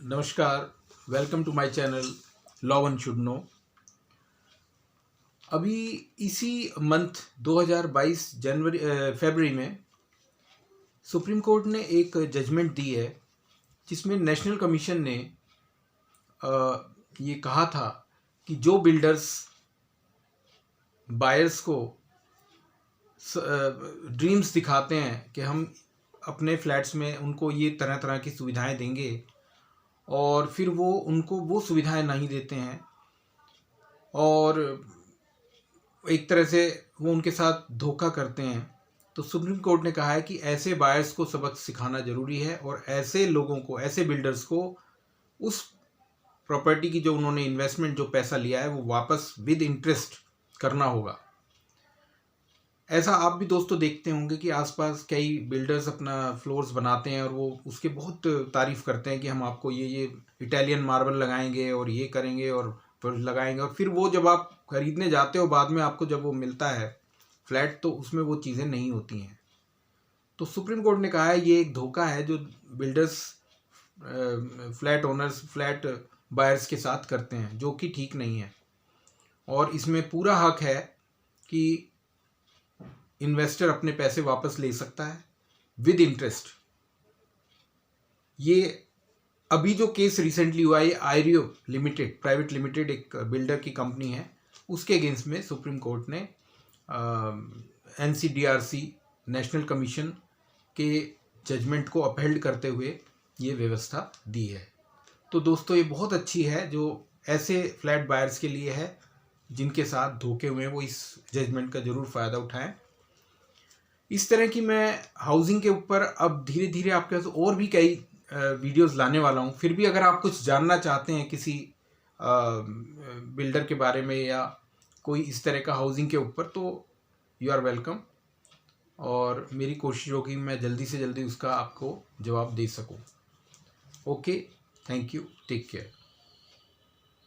नमस्कार, welcome to my channel law one should know. अभी इसी मंथ 2022 फरवरी में सुप्रीम कोर्ट ने एक जजमेंट दी है जिसमें नेशनल कमीशन ने ये कहा था कि जो बिल्डर्स बायर्स को ड्रीम्स दिखाते हैं कि हम अपने फ्लैट्स में उनको ये तरह तरह की सुविधाएं देंगे और फिर वो उनको वो सुविधाएं नहीं देते हैं और एक तरह से वो उनके साथ धोखा करते हैं, तो सुप्रीम कोर्ट ने कहा है कि ऐसे बायर्स को सबक सिखाना ज़रूरी है और ऐसे लोगों को, ऐसे बिल्डर्स को उस प्रॉपर्टी की जो उन्होंने इन्वेस्टमेंट, जो पैसा लिया है, वो वापस विद इंटरेस्ट करना होगा। ऐसा आप भी दोस्तों देखते होंगे कि आसपास कई बिल्डर्स अपना फ्लोर्स बनाते हैं और वो उसके बहुत तारीफ़ करते हैं कि हम आपको ये इटालियन मार्बल लगाएंगे और ये करेंगे और फिर लगाएंगे, और फिर वो जब आप खरीदने जाते हो बाद में आपको जब वो मिलता है फ्लैट तो उसमें वो चीज़ें नहीं होती हैं। तो सुप्रीम कोर्ट ने कहा है ये एक धोखा है जो builders flat owners, flat buyers के साथ करते हैं, जो कि ठीक नहीं है। और इसमें पूरा हक है कि इन्वेस्टर अपने पैसे वापस ले सकता है विद इंटरेस्ट। ये अभी जो केस रिसेंटली हुआ है, आयरियो लिमिटेड प्राइवेट लिमिटेड एक बिल्डर की कंपनी है, उसके अगेंस्ट में सुप्रीम कोर्ट ने NCDRC नेशनल कमीशन के जजमेंट को अपहेल्ड करते हुए ये व्यवस्था दी है। तो दोस्तों ये बहुत अच्छी है, जो ऐसे फ्लैट बायर्स के लिए है जिनके साथ धोखे हुए हैं, वो इस जजमेंट का ज़रूर फ़ायदा उठाएं। इस तरह की मैं हाउसिंग के ऊपर अब धीरे धीरे आपके पास और भी कई वीडियोस लाने वाला हूँ। फिर भी अगर आप कुछ जानना चाहते हैं किसी बिल्डर के बारे में या कोई इस तरह का हाउसिंग के ऊपर, तो यू आर वेलकम, और मेरी कोशिश होगी मैं जल्दी से जल्दी उसका आपको जवाब दे सकूँ। Okay, thank you, take care.